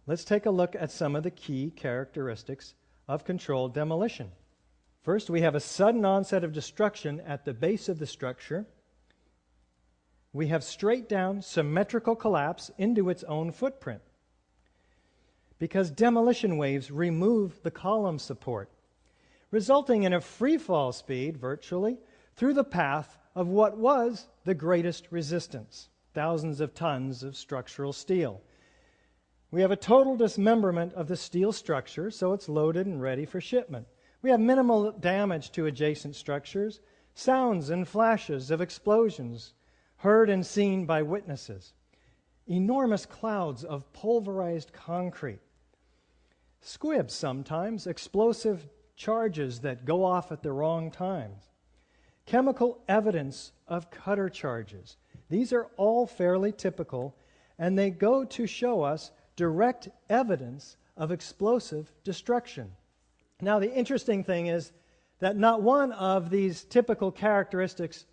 Let's take a look at some of the key characteristics of controlled demolition. First, we have a sudden onset of destruction at the base of the structure. We have straight down symmetrical collapse into its own footprint, because demolition waves remove the column support, resulting in a free fall speed, virtually, through the path of what was the greatest resistance, thousands of tons of structural steel. We have a total dismemberment of the steel structure, so it's loaded and ready for shipment. We have minimal damage to adjacent structures, sounds and flashes of explosions heard and seen by witnesses, enormous clouds of pulverized concrete, squibs sometimes, explosive charges that go off at the wrong times, chemical evidence of cutter charges. These are all fairly typical, and they go to show us direct evidence of explosive destruction. Now, the interesting thing is that not one of these typical characteristics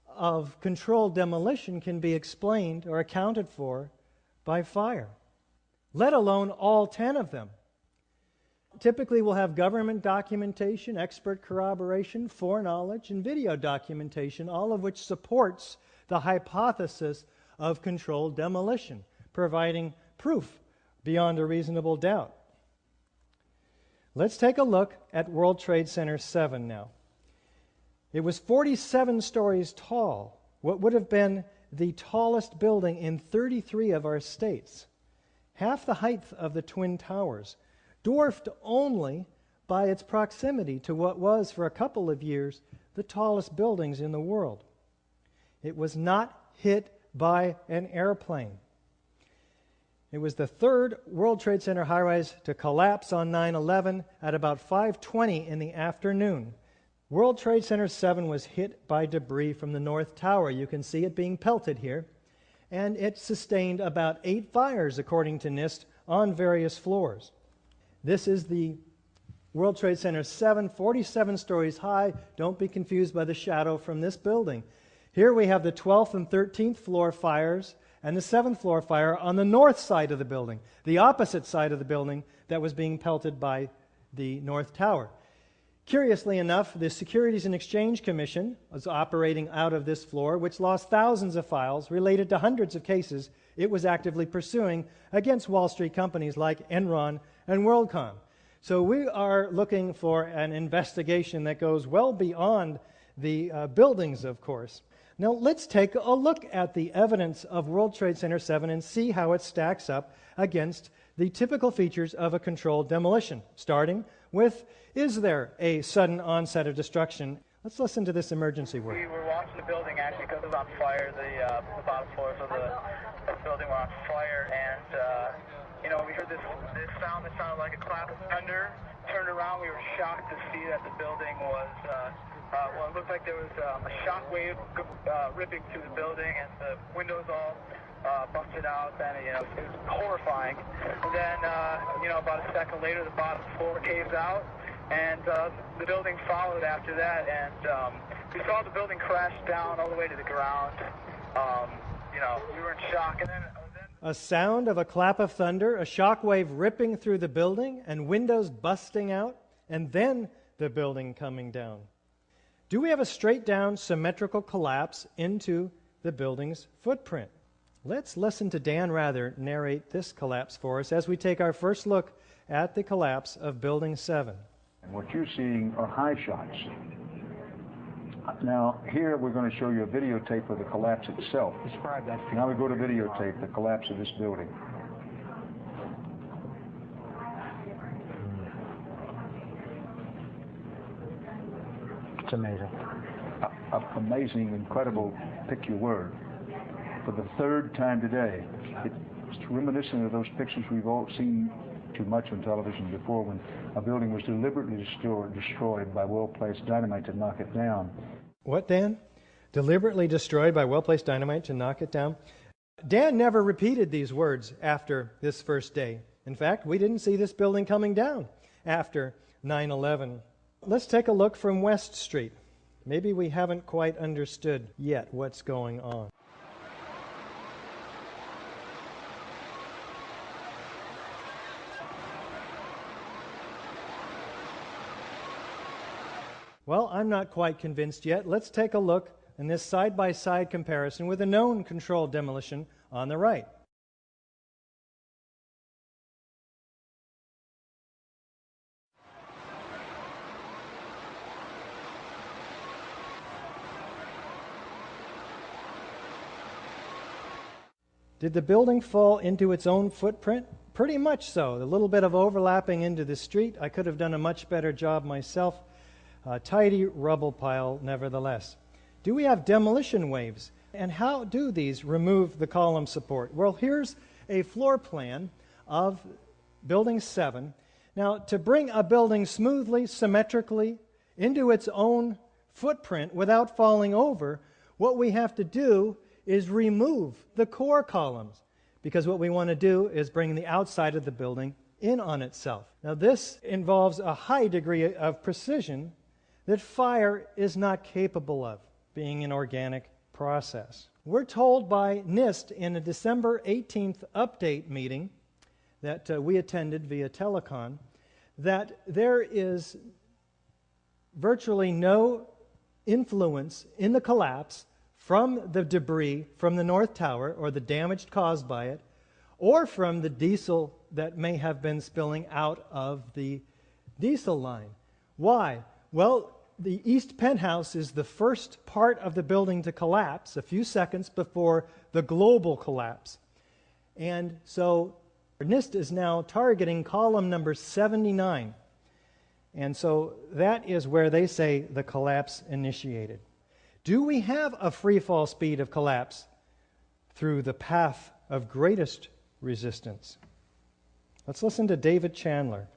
of controlled demolition can be explained or accounted for by fire, let alone all 10 of them. Typically, we'll have government documentation, expert corroboration, foreknowledge, and video documentation, all of which supports the hypothesis of controlled demolition, providing proof beyond a reasonable doubt. Let's take a look at World Trade Center 7 now. It was 47 stories tall, what would have been the tallest building in 33 of our states, half the height of the Twin Towers, dwarfed only by its proximity to what was, for a couple of years, the tallest buildings in the world. It was not hit by an airplane. It was the third World Trade Center high-rise to collapse on 9/11 at about 5:20 in the afternoon. World Trade Center 7 was hit by debris from the North Tower. You can see it being pelted here. And it sustained about 8 fires, according to NIST, on various floors. This is the World Trade Center 7, 47 stories high. Don't be confused by the shadow from this building. Here we have the 12th and 13th floor fires and the 7th floor fire on the north side of the building, the opposite side of the building that was being pelted by the North Tower. Curiously enough, the Securities and Exchange Commission was operating out of this floor, which lost thousands of files related to hundreds of cases it was actively pursuing against Wall Street companies like Enron and WorldCom. So we are looking for an investigation that goes well beyond the buildings, of course. Now let's take a look at the evidence of World Trade Center 7 and see how it stacks up against the typical features of a controlled demolition, starting with, is there a sudden onset of destruction? Let's listen to this emergency word. We were watching the building actually because it was on fire. The bottom floors of the building were on fire, and we heard this sound that sounded like a clap of thunder. Turned around, we were shocked to see that the building was, it looked like there was a shock wave ripping through the building, and the windows all busted out, and it was horrifying. And then, about a second later, the bottom floor caves out, and the building followed after that, and we saw the building crash down all the way to the ground. We were in shock, and then a sound of a clap of thunder, a shock wave ripping through the building, and windows busting out, and then the building coming down. Do we have a straight-down symmetrical collapse into the building's footprint? Let's listen to Dan Rather narrate this collapse for us as we take our first look at the collapse of Building 7. What you're seeing are high shots. Now, here we're going to show you a videotape of the collapse itself. Describe that. Now we go to videotape, the collapse of this building. It's amazing. Amazing, incredible, pick your word. For the third time today, it's reminiscent of those pictures we've all seen too much on television before, when a building was deliberately destroyed by well-placed dynamite to knock it down. What, Dan? Deliberately destroyed by well-placed dynamite to knock it down? Dan never repeated these words after this first day. In fact, we didn't see this building coming down after 9/11. Let's take a look from West Street. Maybe we haven't quite understood yet what's going on. Well, I'm not quite convinced yet. Let's take a look in this side-by-side comparison with a known controlled demolition on the right. Did the building fall into its own footprint? Pretty much so. A little bit of overlapping into the street. I could have done a much better job myself. A tidy rubble pile, nevertheless. Do we have demolition waves? And how do these remove the column support? Well, here's a floor plan of Building 7. Now, to bring a building smoothly, symmetrically into its own footprint without falling over, what we have to do is remove the core columns, because what we want to do is bring the outside of the building in on itself. Now, this involves a high degree of precision that fire is not capable of, being an organic process. We're told by NIST in a December 18th update meeting that we attended via telecon that there is virtually no influence in the collapse from the debris from the North Tower or the damage caused by it, or from the diesel that may have been spilling out of the diesel line. Why? Well, the east penthouse is the first part of the building to collapse a few seconds before the global collapse. And so NIST is now targeting column number 79. And so that is where they say the collapse initiated. Do we have a free fall speed of collapse through the path of greatest resistance? Let's listen to David Chandler.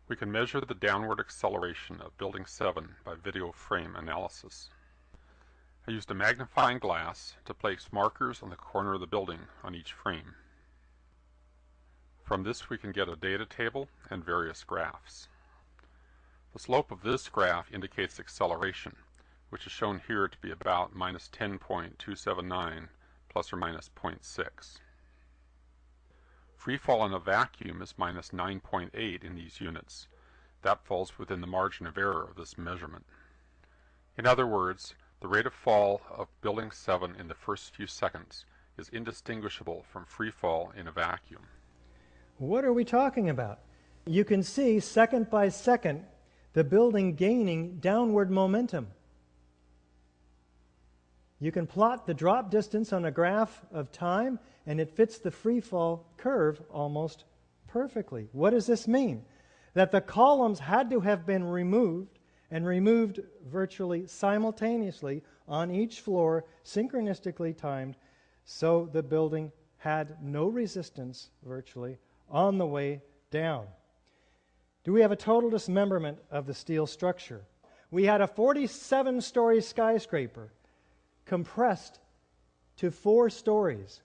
We can measure the downward acceleration of Building 7 by video frame analysis. I used a magnifying glass to place markers on the corner of the building on each frame. From this we can get a data table and various graphs. The slope of this graph indicates acceleration, which is shown here to be about minus 10.279 plus or minus 0.6. Free fall in a vacuum is minus 9.8 in these units. That falls within the margin of error of this measurement. In other words, the rate of fall of Building 7 in the first few seconds is indistinguishable from free fall in a vacuum. What are we talking about? You can see second by second the building gaining downward momentum. You can plot the drop distance on a graph of time, and it fits the free fall curve almost perfectly. What does this mean? That the columns had to have been removed, and removed virtually simultaneously on each floor, synchronistically timed, so the building had no resistance virtually on the way down. Do we have a total dismemberment of the steel structure? We had a 47-story skyscraper compressed to 4 stories.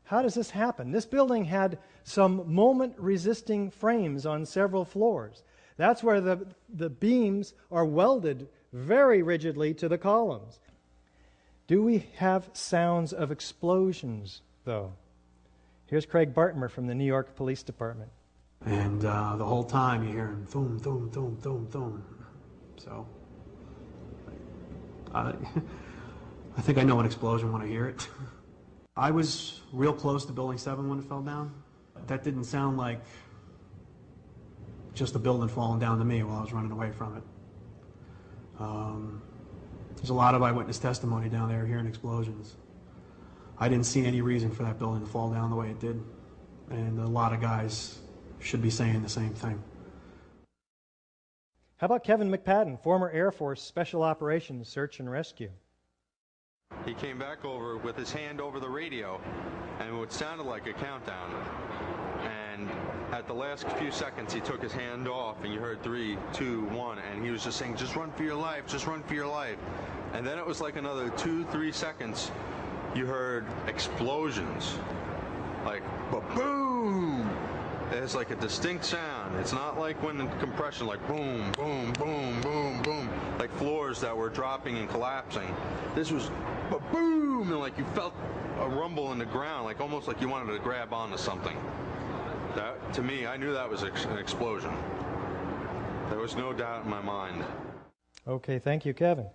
How does this happen? This building had some moment-resisting frames on several floors. That's where the beams are welded very rigidly to the columns. Do we have sounds of explosions, though? Here's Craig Bartmer from the New York Police Department. And the whole time you hear thum, thum, thum, thum, thum. So, I think I know an explosion when I hear it. I was real close to Building 7 when it fell down. That didn't sound like just a building falling down to me while I was running away from it. There's a lot of eyewitness testimony down there hearing explosions. I didn't see any reason for that building to fall down the way it did. And a lot of guys should be saying the same thing. How about Kevin McPadden, former Air Force Special Operations Search and Rescue? He came back over with his hand over the radio, and what sounded like a countdown. And at the last few seconds, he took his hand off, and you heard 3, 2, 1, and he was just saying, "Just run for your life, just run for your life." And then it was like another 2, 3 seconds, you heard explosions, like ba-boom. It's like a distinct sound. It's not like when in compression, like boom, boom, boom, boom, boom, like floors that were dropping and collapsing. This was ba-boom, and like you felt a rumble in the ground, like almost like you wanted to grab onto something. That, to me, I knew that was an explosion. There was no doubt in my mind. Okay, thank you, Kevin.